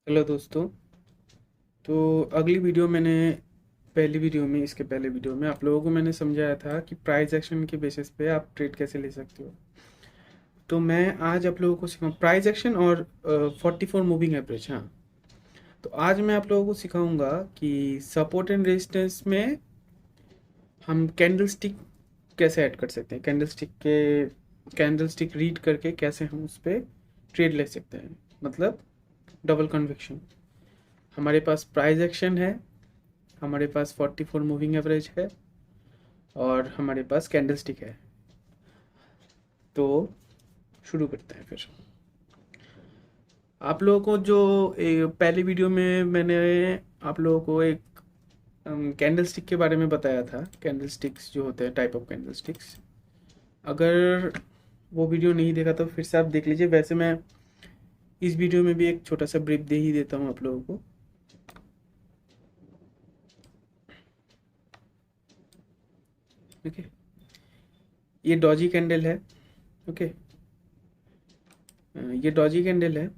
Hello दोस्तों। तो अगली वीडियो मैंने पहली वीडियो में इसके पहले वीडियो में आप लोगों को मैंने समझाया था कि प्राइस एक्शन के बेसिस पे आप ट्रेड कैसे ले सकते हो। तो मैं आज आप लोगों को सिखाऊँ प्राइस एक्शन और 44 मूविंग एवरेज। हाँ, तो आज मैं आप लोगों को सिखाऊंगा कि सपोर्ट एंड रेजिस्टेंस में हम कैंडल स्टिक कैसे ऐड कर सकते हैं। कैंडल स्टिक रीड करके कैसे हम उस पर ट्रेड ले सकते हैं, मतलब डबल कन्विक्शन। हमारे पास प्राइस एक्शन है, हमारे पास 44 मूविंग एवरेज है और हमारे पास कैंडल स्टिक है। तो शुरू करते हैं फिर। आप लोगों को जो पहली वीडियो में मैंने आप लोगों को एक कैंडल स्टिक के बारे में बताया था। कैंडल स्टिक्स जो होते हैं, टाइप ऑफ कैंडल स्टिक्स। अगर वो वीडियो नहीं देखा तो फिर से आप देख लीजिए। वैसे मैं इस वीडियो में भी एक छोटा सा ब्रीफ दे ही देता हूँ आप लोगों को। ओके, ये डॉजी कैंडल है। ओके, ये डॉजी कैंडल है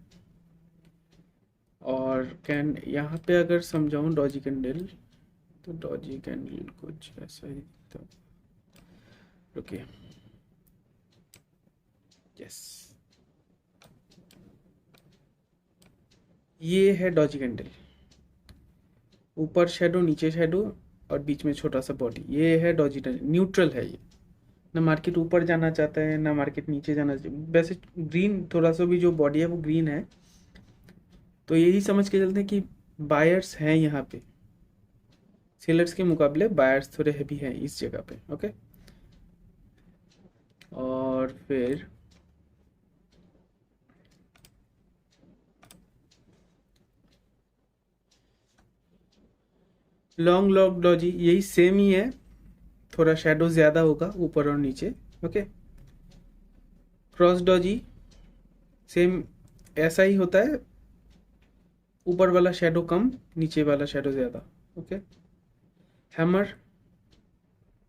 और यहाँ पे अगर समझाऊं डॉजी कैंडल, तो डॉजी कैंडल कुछ ऐसा ही दिखता। ओके, यस, ये है डॉजी कैंडल। ऊपर शेडो, नीचे शेडो और बीच में छोटा सा बॉडी। ये है डॉजी कैंडल, न्यूट्रल है ये। ना मार्केट ऊपर जाना चाहता है ना मार्केट नीचे जाना चाहिए। वैसे ग्रीन थोड़ा सा भी जो बॉडी है वो ग्रीन है, तो यही समझ के चलते हैं कि बायर्स हैं यहाँ पे। सेलर्स के मुकाबले बायर्स थोड़े हैवी हैं इस जगह पे। ओके, और फिर लॉन्ग लॉन्ग डॉजी यही सेम ही है, थोड़ा शेडो ज़्यादा होगा ऊपर और नीचे। ओके, क्रॉस डॉजी सेम ऐसा ही होता है, ऊपर वाला शेडो कम, नीचे वाला शेडो ज़्यादा। ओके, हैमर,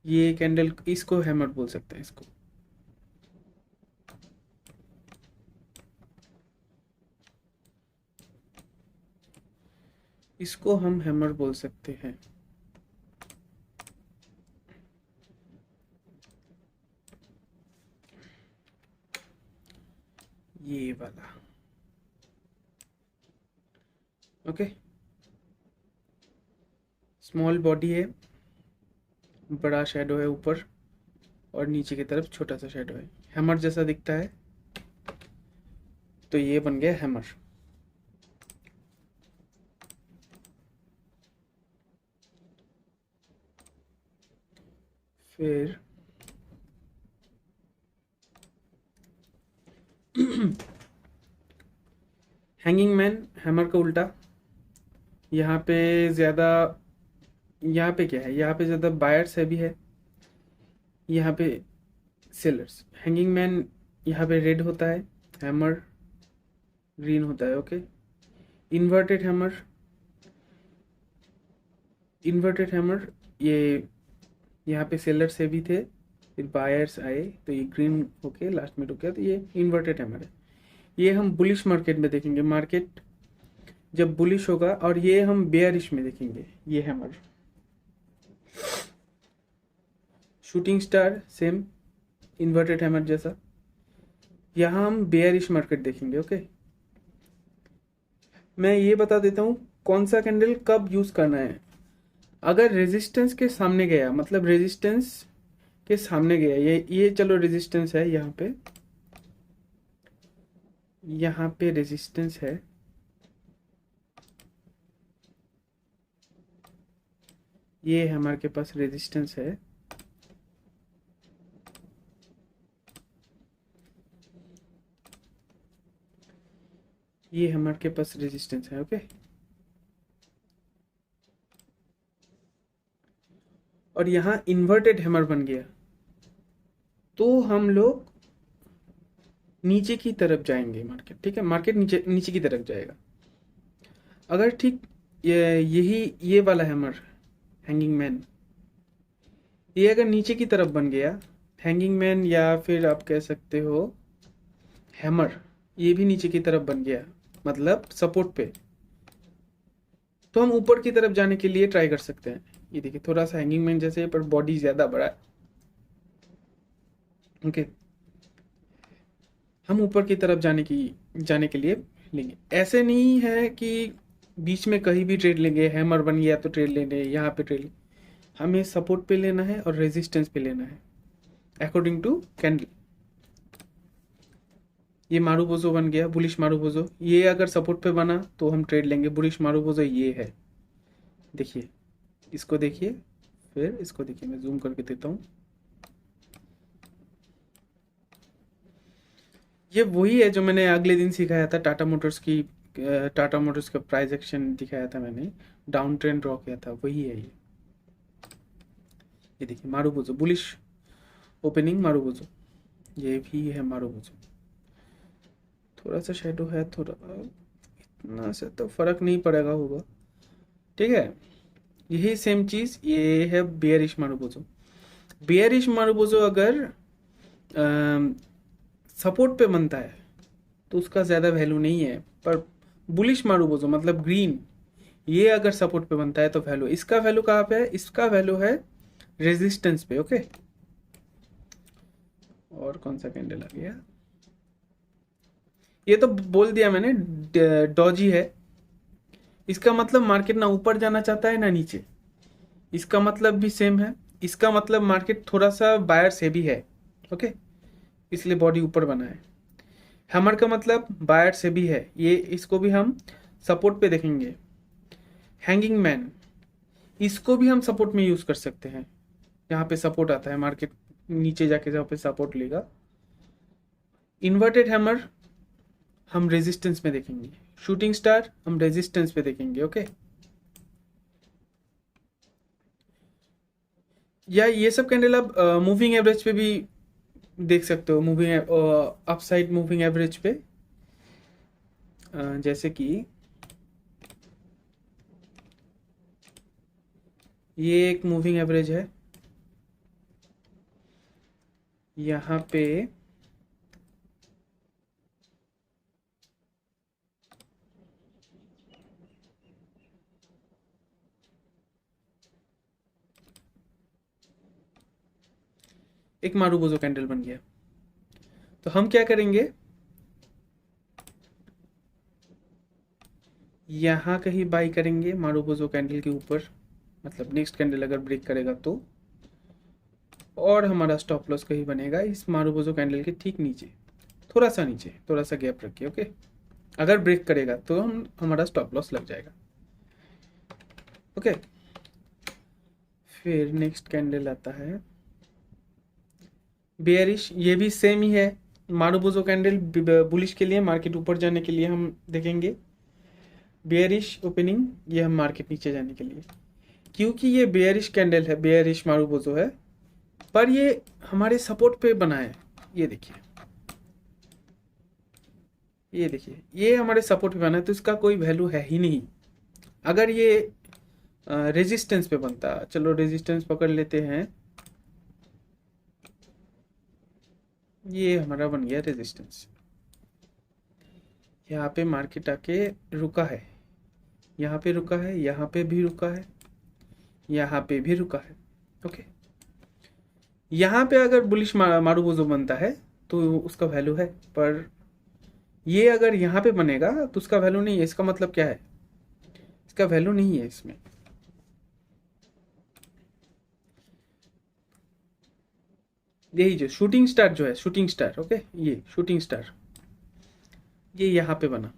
ये कैंडल इसको हैमर बोल सकते हैं इसको। इसको हम हैमर बोल सकते हैं। ये वाला। ओके, स्मॉल बॉडी है, बड़ा शेडो है ऊपर और नीचे की तरफ छोटा सा शेडो है, हैमर जैसा दिखता है। तो ये बन गया हैमर। फिर हैंगिंग मैन, हैमर का उल्टा। यहाँ पे ज़्यादा, यहाँ पे क्या है, यहाँ पे ज़्यादा बायर्स है भी है, यहाँ पे सेलर्स। हैंगिंग मैन यहाँ पे रेड होता है, हैमर ग्रीन होता है। Okay, inverted hammer, inverted hammer ये यहाँ पे सेलर्स है भी थे, फिर बायर्स आए तो ये ग्रीन होके लास्ट में रुक गया, तो ये इन्वर्टेड हैमर है। ये हम बुलिश मार्केट में देखेंगे, मार्केट जब बुलिश होगा, और ये हम बेयरिश में देखेंगे। ये hammer. Shooting star same inverted hammer जैसा। यहाँ हम बेयरिश मार्केट देखेंगे। ओके, मैं ये बता देता हूँ कौन सा कैंडल कब यूज करना है। अगर रेजिस्टेंस के सामने गया, मतलब रेजिस्टेंस के सामने गया, ये चलो रेजिस्टेंस है, यहाँ पे रेजिस्टेंस है, ये हमारे पास रेजिस्टेंस है। ये हमारे पास रेजिस्टेंस है। ओके, और यहाँ इन्वर्टेड हैमर बन गया, तो हम लोग नीचे की तरफ जाएंगे मार्केट। ठीक है, मार्केट नीचे नीचे की तरफ जाएगा। अगर ठीक ये वाला हैमर, हैंगिंग मैन, ये अगर नीचे की तरफ बन गया, हैंगिंग मैन या फिर आप कह सकते हो हैमर, ये भी नीचे की तरफ बन गया, मतलब सपोर्ट पे, तो हम ऊपर की तरफ जाने के लिए ट्राई कर सकते हैं। ये देखिए थोड़ा सा हैंगिंग मैन जैसे है, पर बॉडी ज़्यादा बड़ा है। ओके, हम ऊपर की तरफ जाने के लिए लेंगे। ऐसे नहीं है कि बीच में कहीं भी ट्रेड लेंगे, हैमर बन गया तो ट्रेड लेंगे, यहाँ पे ट्रेड। हमें सपोर्ट पे लेना है और रेजिस्टेंस पे लेना है अकॉर्डिंग टू कैंडल। ये मारूबोजो बन गया, बुलिश मारूबोजो। ये अगर सपोर्ट पे बना तो हम ट्रेड लेंगे। बुलिश मारूबोजो ये है, देखिए इसको देखिए, फिर इसको देखिए, मैं जूम करके देता हूँ। ये वही है जो मैंने अगले दिन सिखाया था, टाटा मोटर्स का प्राइस एक्शन दिखाया था मैंने, डाउन ट्रेंड ड्रॉ किया था, वही है ये देखिए मारूबोजो, बुलिश ओपनिंग मारूबोजो, ये भी है मारूबोजो। थोड़ा सा शेडो है, थोड़ा, इतना से तो फर्क नहीं पड़ेगा होगा, ठीक है। यही सेम चीज ये है बेयरिश मारूबोजो। बेयरिश मारूबोजो अगर सपोर्ट पे बनता है तो उसका ज़्यादा वैल्यू नहीं है, पर बुलिश मारूबोजो मतलब ग्रीन, ये अगर सपोर्ट पे बनता है तो वैल्यू, इसका वैल्यू कहाँ पे है, इसका वैल्यू है रेजिस्टेंस पे। ओके, और कौन सा कैंडल आ गया, ये तो बोल दिया मैंने, डॉजी है। इसका मतलब मार्केट ना ऊपर जाना चाहता है ना नीचे, इसका मतलब भी सेम है। इसका मतलब मार्केट थोड़ा सा बायर से भी है, ओके, इसलिए बॉडी ऊपर बना है। हैमर का मतलब बायर से भी है, ये इसको भी हम सपोर्ट पे देखेंगे। हैंगिंग मैन, इसको भी हम सपोर्ट में यूज कर सकते हैं। यहाँ पे सपोर्ट आता है, मार्केट नीचे जाके जहाँ पे सपोर्ट लेगा। इन्वर्टेड हैमर हम रेजिस्टेंस में देखेंगे, शूटिंग स्टार हम रेजिस्टेंस पे देखेंगे। ओके, या ये सब कैंडल आप मूविंग एवरेज पे भी देख सकते हो, मूविंग अपसाइड मूविंग एवरेज पे, जैसे कि ये एक मूविंग एवरेज है, यहाँ पे एक मारूबोजो कैंडल बन गया। तो हम क्या करेंगे, यहाँ कहीं बाई करेंगे मारूबोजो कैंडल के ऊपर, मतलब नेक्स्ट कैंडल अगर ब्रेक करेगा तो, और हमारा स्टॉप लॉस कहीं बनेगा इस मारूबोजो कैंडल के ठीक नीचे, थोड़ा सा नीचे, थोड़ा सा गैप रखिए। ओके, अगर ब्रेक करेगा तो हमारा स्टॉप लॉस लग जाएगा। ओके, फिर नेक्स्ट कैंडल आता है बेयरिश, ये भी सेम ही है। मारूबोजो कैंडल बुलिश के लिए, मार्केट ऊपर जाने के लिए हम देखेंगे। बेयरिश ओपनिंग, ये हम मार्केट नीचे जाने के लिए, क्योंकि ये बेयरिश कैंडल है, बेयरिश मारूबोजो है, पर ये हमारे सपोर्ट पे बना है। ये देखिए, ये देखिए, ये हमारे सपोर्ट पे बना है, तो इसका कोई वैल्यू है ही नहीं। अगर ये रेजिस्टेंस पे बनता, चलो रेजिस्टेंस पकड़ लेते हैं, ये हमारा बन गया रेजिस्टेंस। यहाँ पे मार्केट आके रुका है, यहाँ पे रुका है, यहाँ पे भी रुका है, यहाँ पे भी रुका है। ओके, यहाँ पे अगर बुलिश मारूबोजो बनता है तो उसका वैल्यू है, पर ये अगर यहाँ पे बनेगा तो उसका वैल्यू नहीं है। इसका मतलब क्या है, इसका वैल्यू नहीं है इसमें। यही जो शूटिंग स्टार जो है, शूटिंग स्टार, ओके, ये शूटिंग स्टार, ये यहाँ पे बना,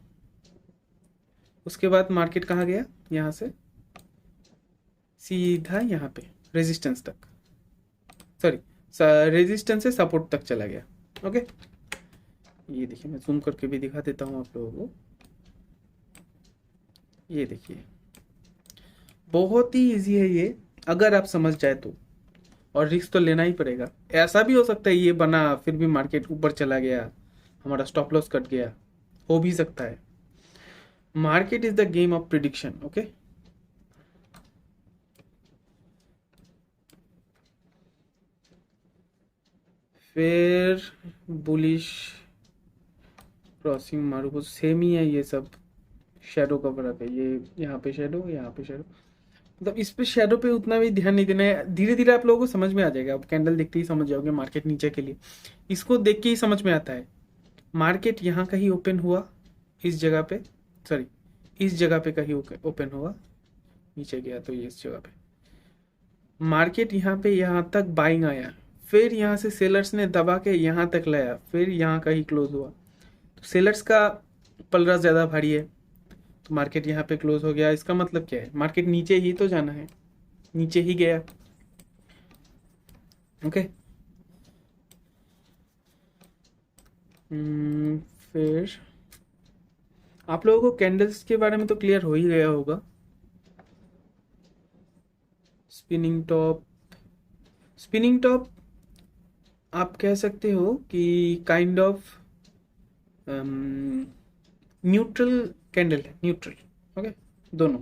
उसके बाद मार्केट कहाँ गया, यहाँ से सीधा यहाँ पे रेजिस्टेंस तक, सॉरी रेजिस्टेंस से सपोर्ट तक चला गया। ओके, ये देखिए, मैं जूम करके भी दिखा देता हूँ आप लोगों को। ये देखिए, बहुत ही इजी है ये, अगर आप समझ जाए तो, और रिस्क तो लेना ही पड़ेगा। ऐसा भी हो सकता है ये बना फिर भी मार्केट ऊपर चला गया, हमारा स्टॉप लॉस कट गया, हो भी सकता है। Market is the game of prediction. Okay, फिर बुलिश क्रॉसिंग मारूबोजो, सेम ही है ये सब, शेडो का फर्क है, ये यहाँ पे शेडो, यहाँ पे शेडो, मतलब इस पे शेडो पे उतना भी ध्यान नहीं देना है। धीरे धीरे आप लोगों को समझ में आ जाएगा, आप कैंडल देखते ही समझ जाओगे मार्केट नीचे के लिए, इसको देख के ही समझ में आता है। मार्केट यहाँ कहीं ओपन हुआ, इस जगह पे, सॉरी इस जगह पे कहीं ओपन हुआ, नीचे गया तो ये इस जगह पे मार्केट, यहाँ पे यहाँ तक बाइंग आया, फिर यहाँ से सेलर्स ने दबा के यहाँ तक लाया, फिर यहाँ कहीं क्लोज हुआ, तो सेलर्स का पलड़ा ज़्यादा भारी है, तो मार्केट यहाँ पे क्लोज हो गया। इसका मतलब क्या है, मार्केट नीचे ही तो जाना है, नीचे ही गया। ओके, फिर आप लोगों को कैंडल्स के बारे में तो क्लियर हो ही गया होगा। स्पिनिंग टॉप, स्पिनिंग टॉप आप कह सकते हो कि काइंड ऑफ न्यूट्रल कैंडल है, न्यूट्रल। ओके, दोनों,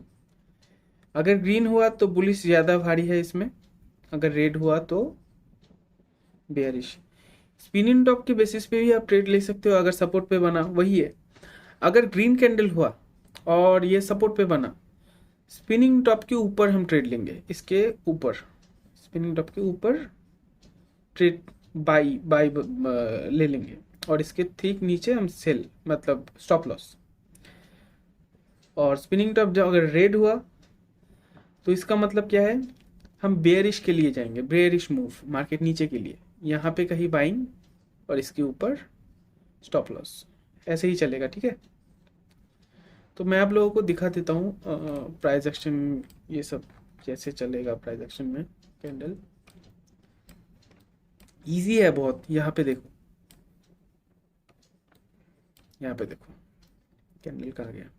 अगर ग्रीन हुआ तो बुलिश ज़्यादा भारी है इसमें, अगर रेड हुआ तो बेयरिश। स्पिनिंग टॉप के बेसिस पे भी आप ट्रेड ले सकते हो, अगर सपोर्ट पे बना वही है, अगर ग्रीन कैंडल हुआ और ये सपोर्ट पे बना, स्पिनिंग टॉप के ऊपर हम ट्रेड लेंगे, इसके ऊपर, स्पिनिंग टॉप के ऊपर ट्रेड बाई बाई ले लेंगे, और इसके ठीक नीचे हम सेल, मतलब स्टॉप लॉस। और स्पिनिंग टॉप जब अगर रेड हुआ तो इसका मतलब क्या है, हम बेयरिश के लिए जाएंगे, बेयरिश मूव मार्केट नीचे के लिए, यहाँ पे कहीं बाइंग और इसके ऊपर स्टॉप लॉस, ऐसे ही चलेगा। ठीक है, तो मैं आप लोगों को दिखा देता हूँ प्राइस एक्शन, ये सब कैसे चलेगा प्राइस एक्शन में। कैंडल इजी है बहुत, यहाँ पे देखो, यहाँ पे देखो कैंडल कहाँ गया,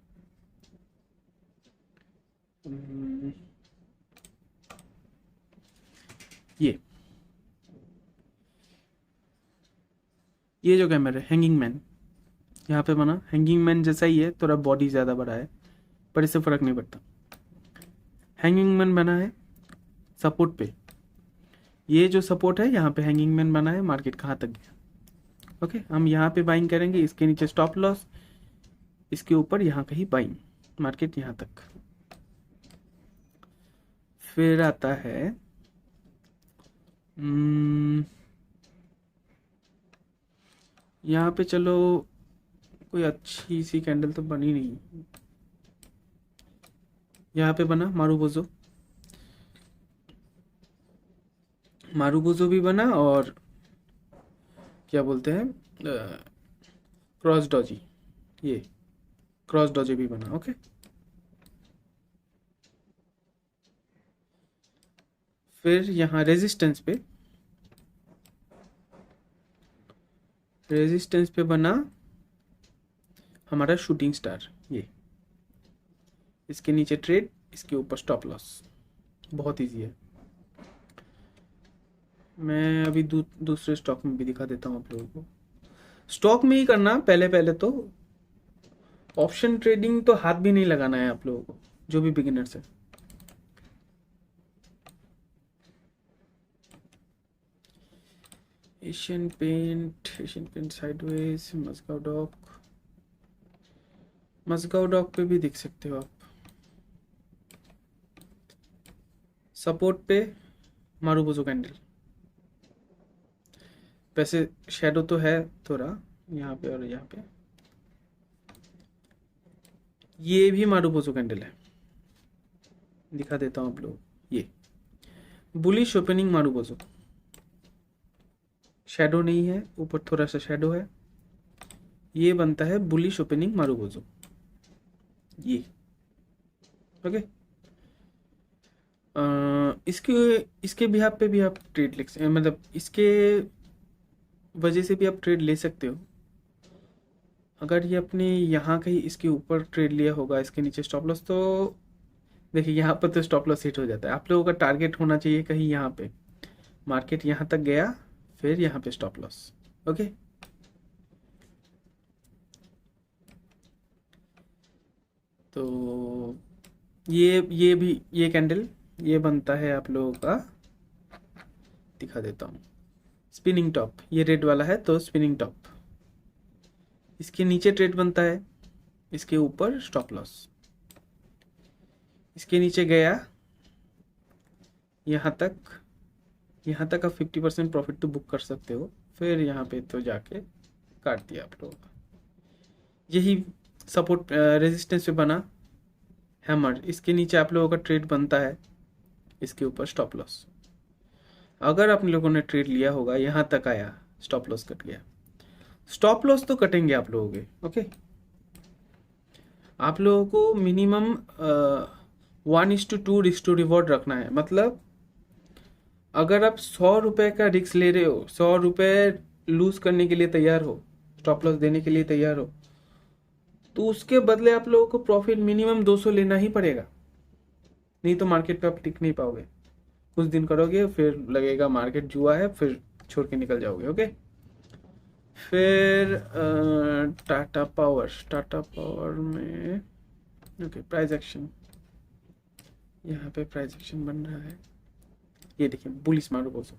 ये जो कैमरा है हैंगिंग मैन, यहाँ पे बना हैंगिंग मैन जैसा ही है, थोड़ा बॉडी ज़्यादा बड़ा है पर इससे फ़र्क नहीं पड़ता। हैंगिंग मैन बना है सपोर्ट पे, ये जो सपोर्ट है यहाँ पे हैंगिंग मैन बना है, मार्केट कहाँ तक गया। ओके, हम यहाँ पे बाइंग करेंगे, इसके नीचे स्टॉप लॉस, इसके ऊपर यहाँ कहीं बाइंग, मार्केट यहाँ तक। फिर आता है यहाँ पे, चलो कोई अच्छी सी कैंडल तो बनी नहीं, यहाँ पे बना मारूबोजो, मारूबोजो भी बना, और क्या बोलते हैं क्रॉस डॉजी, ये क्रॉस डॉजी भी बना। ओके, फिर यहाँ रेजिस्टेंस पे, रेजिस्टेंस पे बना हमारा शूटिंग स्टार, ये इसके नीचे ट्रेड, इसके ऊपर स्टॉप लॉस, बहुत इजी है। मैं अभी दूसरे स्टॉक में भी दिखा देता हूँ आप लोगों को। स्टॉक में ही करना पहले पहले तो, ऑप्शन ट्रेडिंग तो हाथ भी नहीं लगाना है आप लोगों को, जो भी बिगिनर्स है। Asian paint sideways, Mazagon dock, Mazagon dock पे भी देख सकते हो आप, सपोर्ट पे मारूबोजो कैंडल, वैसे शेडो तो है थोड़ा यहाँ पे और यहाँ पे, ये भी मारूबोजो कैंडल है, दिखा देता हूँ आप लोग, ये बुलिश ओपनिंग मारूबोजो, शेडो नहीं है, ऊपर थोड़ा सा शेडो है, ये बनता है बुलिश ओपनिंग मारूबोजो, ये। ओके, इसके इसके बिहाफ पे भी आप ट्रेड ले सकते, मतलब इसके वजह से भी आप ट्रेड ले सकते हो। अगर ये अपने यहाँ कहीं इसके ऊपर ट्रेड लिया होगा, इसके नीचे स्टॉप लॉस, तो देखिए यहाँ पर तो स्टॉप लॉस हिट हो जाता है। आप लोगों का टारगेट होना चाहिए कहीं यहाँ पे, मार्केट यहाँ तक गया, फिर यहाँ पे स्टॉप लॉस। ओके, तो ये भी, ये कैंडल ये बनता है आप लोगों का, दिखा देता हूँ, स्पिनिंग टॉप, ये रेड वाला है तो स्पिनिंग टॉप, इसके नीचे ट्रेड बनता है, इसके ऊपर स्टॉप लॉस, इसके नीचे गया यहाँ तक, यहाँ तक आप 50% प्रॉफिट तो बुक कर सकते हो, फिर यहाँ पे तो जाके काट दिया आप लोगों का। यही सपोर्ट रेजिस्टेंस पे बना हैमर, इसके नीचे आप लोगों का ट्रेड बनता है, इसके ऊपर स्टॉप लॉस। अगर आप लोगों ने ट्रेड लिया होगा, यहाँ तक आया, स्टॉप लॉस कट गया, स्टॉप लॉस तो कटेंगे आप लोगों के। ओके, आप लोगों को मिनिमम 1:2 रिस्क टू रिवॉर्ड रखना है। मतलब अगर आप 100 रुपए का रिस्क ले रहे हो, 100 रुपए लूज करने के लिए तैयार हो, स्टॉप लॉस देने के लिए तैयार हो, तो उसके बदले आप लोगों को प्रॉफिट मिनिमम 200 लेना ही पड़ेगा, नहीं तो मार्केट पे आप टिक नहीं पाओगे। कुछ दिन करोगे फिर लगेगा मार्केट जुआ है, फिर छोड़ के निकल जाओगे। ओके, फिर टाटा पावर, टाटा पावर में ओके प्राइस एक्शन, यहाँ पे प्राइस एक्शन बन रहा है, ये देखिए बुलिश मारो बोलो,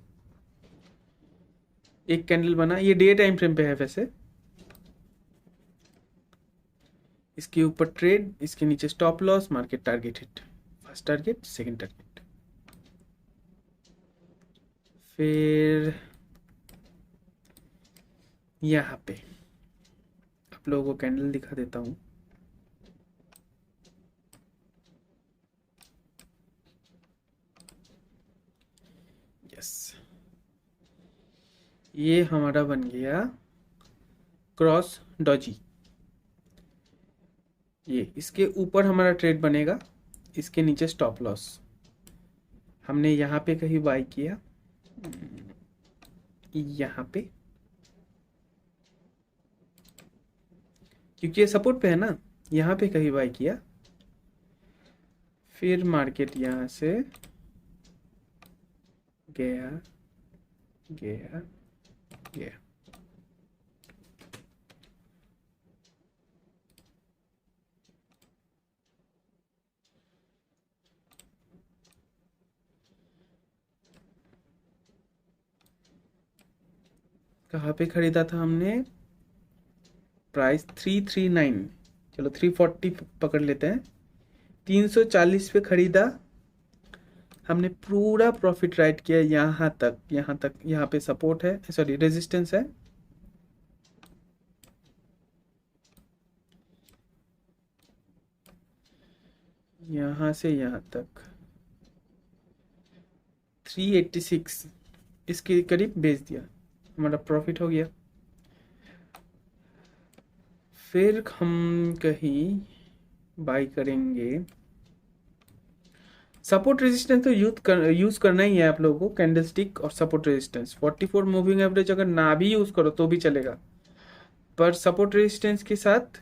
एक कैंडल बना, ये डे टाइम फ्रेम पे है वैसे, इसके ऊपर ट्रेड, इसके नीचे stop loss, market target hit, first target, second target. फिर यहाँ पे आप लोगों को कैंडल दिखा देता हूँ, यस, ये हमारा बन गया क्रॉस डॉजी। ये इसके ऊपर हमारा ट्रेड बनेगा, इसके नीचे स्टॉप लॉस। हमने यहाँ पे कहीं बाई किया, यहाँ पे, क्योंकि ये सपोर्ट पे है ना, यहाँ पे कहीं बाई किया, फिर मार्केट यहाँ से गया गया गया, कहाँ पे खरीदा था हमने, प्राइस 339, चलो 340 पकड़ लेते हैं, 340 पे खरीदा हमने, पूरा प्रॉफिट राइट किया यहाँ तक, यहाँ तक, यहाँ पे सपोर्ट है, सॉरी रेजिस्टेंस है, यहाँ से यहाँ तक 386, इसके करीब बेच दिया, हमारा प्रॉफिट हो गया। फिर हम कहीं बाई करेंगे, सपोर्ट रेजिस्टेंस तो यूज करना ही है आप लोगों को, कैंडल स्टिक और सपोर्ट रेजिस्टेंस। 44 मूविंग एवरेज अगर ना भी यूज करो तो भी चलेगा, पर सपोर्ट रेजिस्टेंस के साथ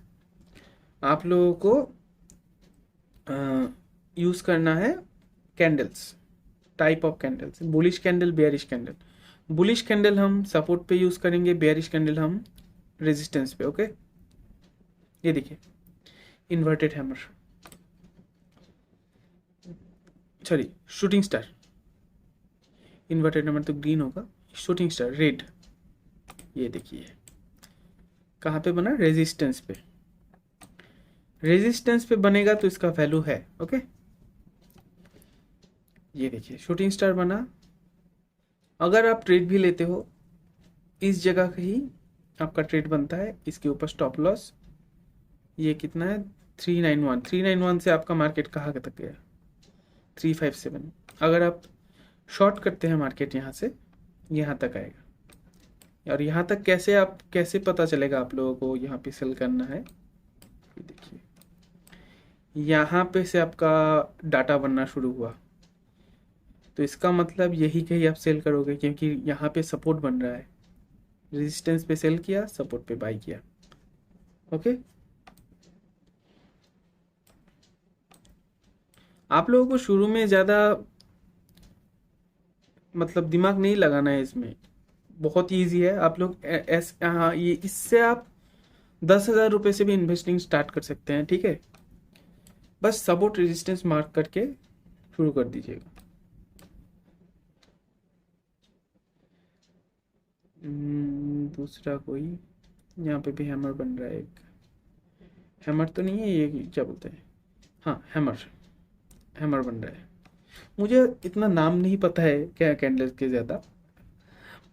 आप लोगों को यूज करना है candles, type of candles, bullish candle, bearish candle. Bullish candle हम सपोर्ट पे यूज करेंगे, बेयरिश कैंडल हम रेजिस्टेंस पे। ओके, ये देखिए inverted hammer, sorry shooting star, inverted hammer तो ग्रीन होगा, शूटिंग स्टार रेड, ये देखिए कहाँ पे बना, रेजिस्टेंस पे, रेजिस्टेंस पे बनेगा तो इसका वैल्यू है। ओके, ये देखिए शूटिंग स्टार बना। अगर आप ट्रेड भी लेते हो, इस जगह का ही आपका ट्रेड बनता है, इसके ऊपर स्टॉप लॉस, ये कितना है 391, 391 से आपका मार्केट कहाँ तक गया, 357। अगर आप शॉर्ट करते हैं मार्केट यहाँ से यहाँ तक आएगा, और यहाँ तक कैसे, आप कैसे पता चलेगा आप लोगों को यहाँ पे सेल करना है, ये देखिए यहाँ पे से आपका डाटा बनना शुरू हुआ, तो इसका मतलब यही कहीं आप सेल करोगे, क्योंकि यहाँ पे सपोर्ट बन रहा है, रेजिस्टेंस पे सेल किया, सपोर्ट पे बाई किया। ओके, आप लोगों को शुरू में ज़्यादा मतलब दिमाग नहीं लगाना है इसमें, बहुत ईजी है। आप लोग हाँ, ये इससे आप 10,000 रुपये से भी इन्वेस्टिंग स्टार्ट कर सकते हैं। ठीक है, बस सपोर्ट रेजिस्टेंस मार्क करके शुरू कर दीजिएगा। दूसरा कोई, यहाँ पे भी हैमर बन रहा है एक, हैमर तो नहीं है ये, क्या बोलते हैं, हाँ हैमर, हैमर बन रहा है। मुझे इतना नाम नहीं पता है क्या कैंडल्स के ज़्यादा,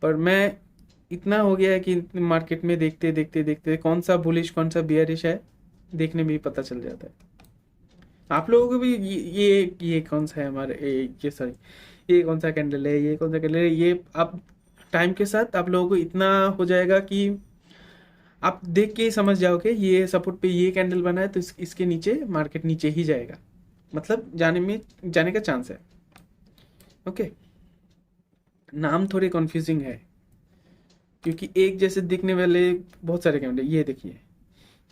पर मैं इतना हो गया है कि मार्केट में देखते देखते देखते कौन सा बुलिश कौन सा बियरिश है देखने में ही पता चल जाता है। आप लोगों को भी ये कौन सा है हमारे ये सॉरी, ये कौन सा कैंडल है, ये कौन सा कैंडल है, ये आप टाइम के साथ आप लोगों को इतना हो जाएगा कि आप देख के ही समझ जाओगे ये सपोर्ट पे ये कैंडल बना है तो इसके नीचे मार्केट नीचे ही जाएगा, मतलब जाने का चांस है। ओके, नाम थोड़े कंफ्यूजिंग है क्योंकि एक जैसे दिखने वाले बहुत सारे कैंडल, ये देखिए,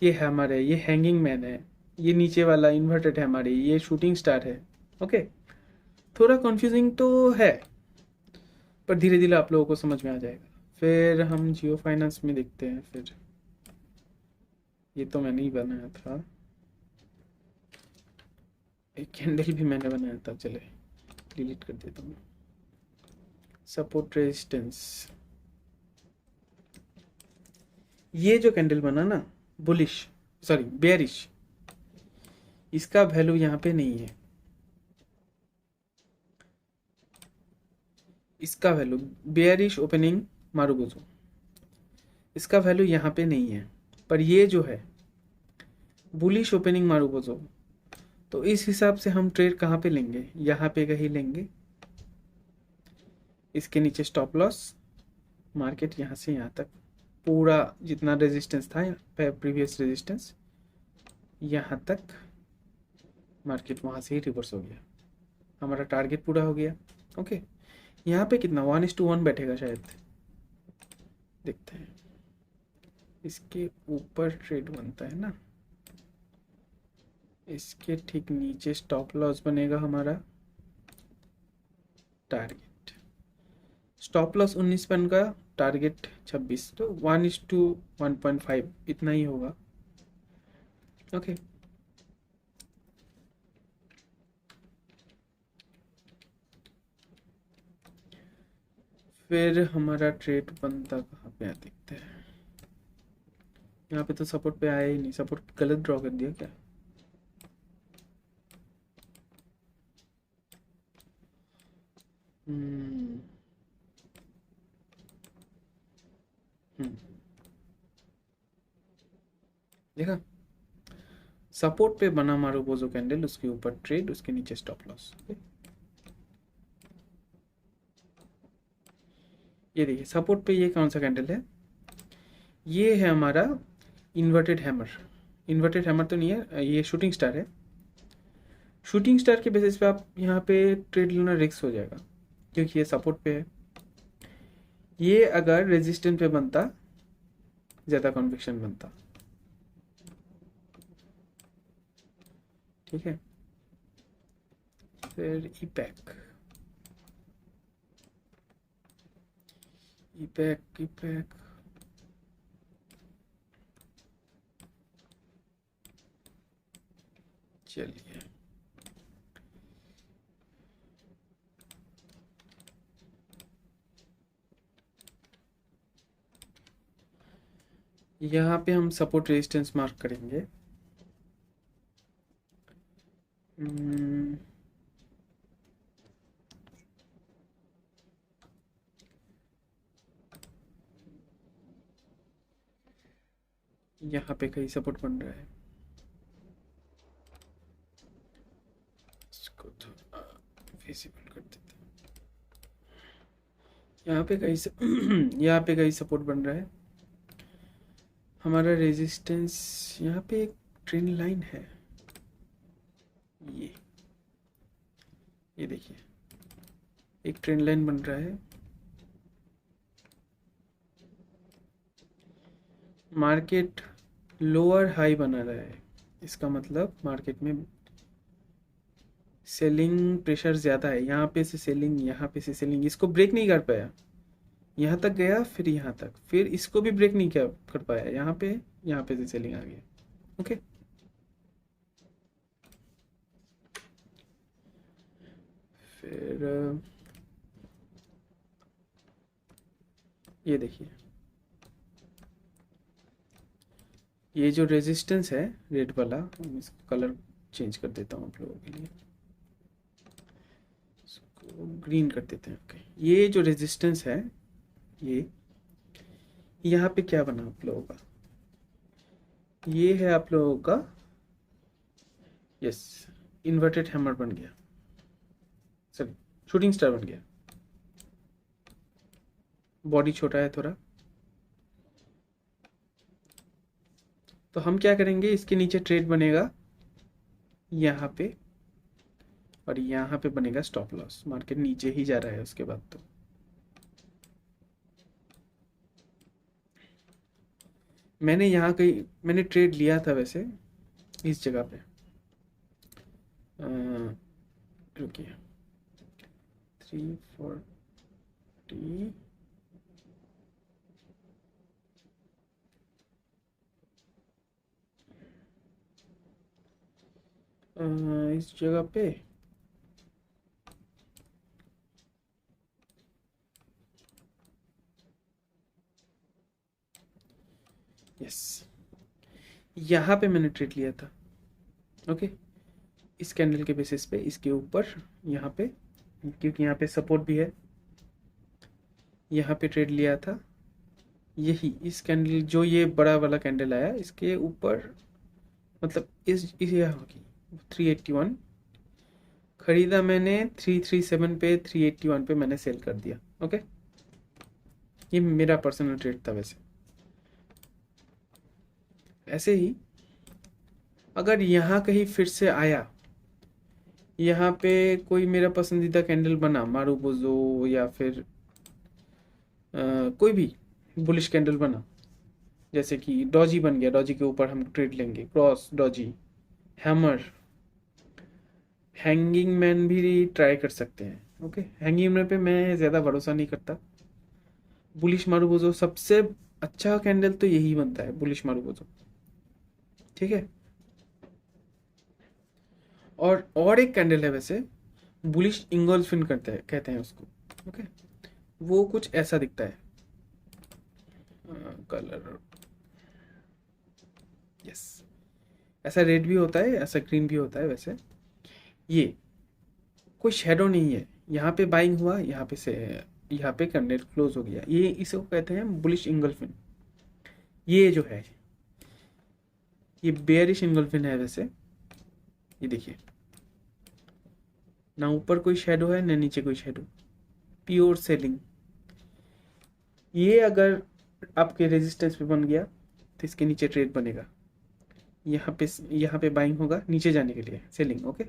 ये हैमर है, ये हैंगिंग मैन है, ये नीचे वाला इन्वर्टेड हैमर है, ये शूटिंग स्टार है। ओके, थोड़ा कंफ्यूजिंग तो है, पर धीरे धीरे आप लोगों को समझ में आ जाएगा। फिर हम जियो फाइनेंस में देखते हैं। फिर ये तो मैंने ही बनाया था, एक कैंडल भी मैंने बनाया था, चले डिलीट कर देता हूँ। सपोर्ट रेजिस्टेंस, ये जो कैंडल बना ना बुलिश सॉरी बेयरिश, इसका वैल्यू यहाँ पे नहीं है, इसका वैल्यू बेयरिश ओपनिंग मारुगुजो, इसका वैल्यू यहाँ पे नहीं है। पर ये जो है बुलिश ओपनिंग मारुगुजो, तो इस हिसाब से हम ट्रेड कहाँ पे लेंगे, यहाँ पे कहीं लेंगे। इसके नीचे स्टॉप लॉस, मार्केट यहाँ से यहाँ तक पूरा जितना रेजिस्टेंस था प्रीवियस रेजिस्टेंस, यहाँ तक मार्केट वहाँ से ही रिवर्स हो गया, हमारा टारगेट पूरा हो गया। ओके, यहाँ पे कितना 1:1 बैठेगा शायद, देखते हैं। इसके ऊपर ट्रेड बनता है ना, इसके ठीक नीचे स्टॉप लॉस बनेगा हमारा, टारगेट स्टॉप लॉस 19 पन का, टारगेट 26, तो 1:1.5 इतना ही होगा। ओके, फिर हमारा ट्रेड बनता कहाँ पे है देखते हैं। यहाँ पे तो सपोर्ट पे आया ही नहीं, सपोर्ट गलत ड्रॉ कर दिया क्या। हम्म हम्म, देखा, सपोर्ट पे बना मारो बोजो कैंडल, उसके ऊपर ट्रेड, उसके नीचे स्टॉप लॉस। ये देखिए सपोर्ट पे ये कौन सा कैंडल है, ये है हमारा इन्वर्टेड हैमर, इन्वर्टेड हैमर तो नहीं है, ये शूटिंग स्टार है। शूटिंग स्टार के बेसिस पे आप यहाँ पे ट्रेड लेना रिस्क हो जाएगा क्योंकि ये सपोर्ट पे है। ये अगर रेजिस्टेंस पे बनता ज़्यादा कन्विक्शन बनता, ठीक है। फिर ईपैक, ईपैक ईपैक चलिए, यहाँ पे हम सपोर्ट रेजिस्टेंस मार्क करेंगे। यहाँ पे कहीं सपोर्ट बन रहा है, इसको थोड़ा विजिबल कर देते हैं। यहाँ पे कहीं से यहाँ पे कहीं सपोर्ट बन रहा है, हमारा रेजिस्टेंस यहाँ पे एक ट्रेंड लाइन है, ये देखिए एक ट्रेंड लाइन बन रहा है। मार्केट लोअर हाई बना रहा है, इसका मतलब मार्केट में सेलिंग प्रेशर ज़्यादा है, यहाँ पे से सेलिंग, यहाँ पे से सेलिंग, इसको ब्रेक नहीं कर पाया, यहाँ तक गया फिर यहाँ तक, फिर इसको भी ब्रेक नहीं कर पाया, यहाँ पे से सेलिंग आ गया। ओके, फिर ये देखिए ये जो रेजिस्टेंस है रेड वाला, मैं इसका कलर चेंज कर देता हूँ आप लोगों के लिए, इसको ग्रीन कर देते हैं। ओके, ये जो रेजिस्टेंस है, ये यहाँ पे क्या बना आप लोगों का, ये है आप लोगों का, यस, इन्वर्टेड हैमर बन गया, सॉरी शूटिंग स्टार बन गया। बॉडी छोटा है थोड़ा, तो हम क्या करेंगे, इसके नीचे ट्रेड बनेगा यहाँ पे, और यहाँ पे बनेगा स्टॉप लॉस। मार्केट नीचे ही जा रहा है उसके बाद, तो मैंने यहाँ कहीं मैंने ट्रेड लिया था वैसे इस जगह पे, रुकिए, 340, इस जगह पे यस, यहाँ पे मैंने ट्रेड लिया था। ओके, इस कैंडल के बेसिस पे इसके ऊपर यहाँ पे, क्योंकि यहाँ पे सपोर्ट भी है, यहाँ पे ट्रेड लिया था। यही इस कैंडल, जो ये बड़ा वाला कैंडल आया इसके ऊपर, मतलब इस यहाँ होगी 381 खरीदा मैंने, 337 पे, 381 पे मैंने सेल कर दिया। ओके, ये मेरा पर्सनल ट्रेड था। वैसे ऐसे ही अगर यहाँ कहीं फिर से आया, यहाँ पे कोई मेरा पसंदीदा कैंडल बना, मारुबोजो या फिर कोई भी बुलिश कैंडल बना, जैसे कि डॉजी बन गया, डॉजी के ऊपर हम ट्रेड लेंगे, cross Doge, hammer, hanging man भी ट्राई कर सकते हैं। ओके, हैंगिंग मैन पे मैं ज़्यादा भरोसा नहीं करता। बुलिश मारुबोजो सबसे अच्छा कैंडल तो यही बनता है, बुलिश मारुबोजो, ठीक है। और एक कैंडल है वैसे, बुलिश इंगोल्फिन कहते हैं उसको। ओके, वो कुछ ऐसा दिखता है, कलर, यस, ऐसा रेड भी होता है, ऐसा ग्रीन भी होता है। वैसे ये कोई शेडो नहीं है, यहाँ पे बाइंग हुआ, यहाँ पे कैंडल क्लोज हो गया, ये इसको कहते हैं बुलिश इंगल्फिन। ये जो है ये बेयरिश इंगल्फिन है। वैसे ये देखिए, ना ऊपर कोई शेडो है ना नीचे कोई शेडो, प्योर सेलिंग। ये अगर आपके रेजिस्टेंस पे बन गया तो इसके नीचे ट्रेड बनेगा, यहाँ पे बाइंग होगा नीचे जाने के लिए, सेलिंग। ओके,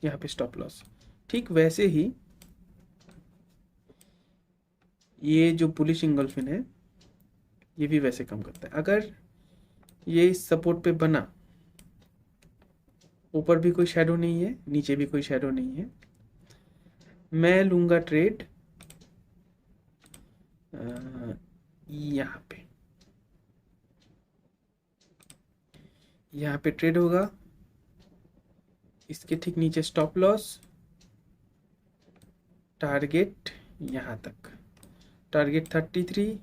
यहाँ पे स्टॉप लॉस। ठीक वैसे ही ये जो बुलिश इंगल्फिन है ये भी वैसे काम करता है। अगर ये इस सपोर्ट पे बना, ऊपर भी कोई शेडो नहीं है, नीचे भी कोई शेडो नहीं है, मैं लूंगा ट्रेड यहाँ पे ट्रेड होगा, इसके ठीक नीचे स्टॉप लॉस, टारगेट यहाँ तक, टारगेट 33,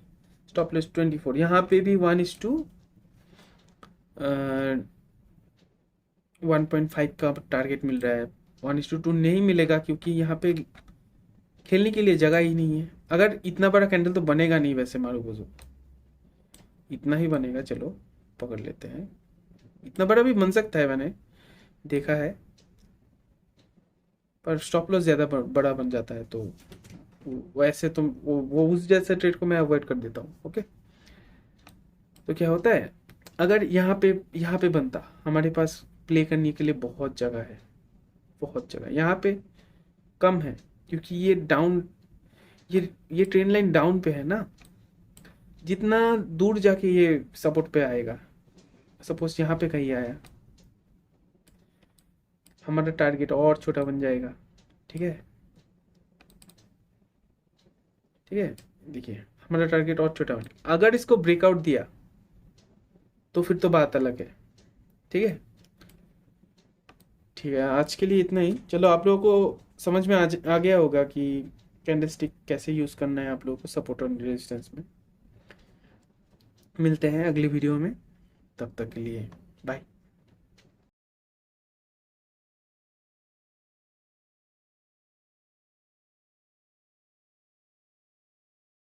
स्टॉप लॉस 24। यहाँ पे भी 1:1.5 का टारगेट मिल रहा है, 1:2 नहीं मिलेगा क्योंकि यहाँ पे खेलने के लिए जगह ही नहीं है। अगर इतना बड़ा कैंडल तो बनेगा नहीं वैसे, मारुबोजो इतना ही बनेगा, चलो पकड़ लेते हैं, इतना बड़ा भी बन सकता है, मैंने देखा है, पर स्टॉप लॉस ज़्यादा बड़ा बन जाता है, तो वैसे तो वो उस जैसे ट्रेड को मैं अवॉइड कर देता हूँ। ओके, तो क्या होता है, अगर यहाँ पे बनता, हमारे पास प्ले करने के लिए बहुत जगह है, बहुत जगह। यहाँ पे कम है क्योंकि ये डाउन, ये ट्रेन लाइन डाउन पे है ना, जितना दूर जाके ये सपोर्ट पे आएगा, सपोज यहाँ पे कहीं आया, हमारा टारगेट और छोटा बन जाएगा। ठीक है, ठीक है, देखिए हमारा टारगेट और छोटा बन, अगर इसको ब्रेकआउट दिया तो फिर तो बात अलग है। ठीक है, ठीक है, आज के लिए इतना ही। चलो, आप लोगों को समझ में आ गया होगा कि कैंडलस्टिक कैसे यूज़ करना है आप लोगों को सपोर्ट और रेजिस्टेंस में। मिलते हैं अगली वीडियो में। तब तक के लिए बाय।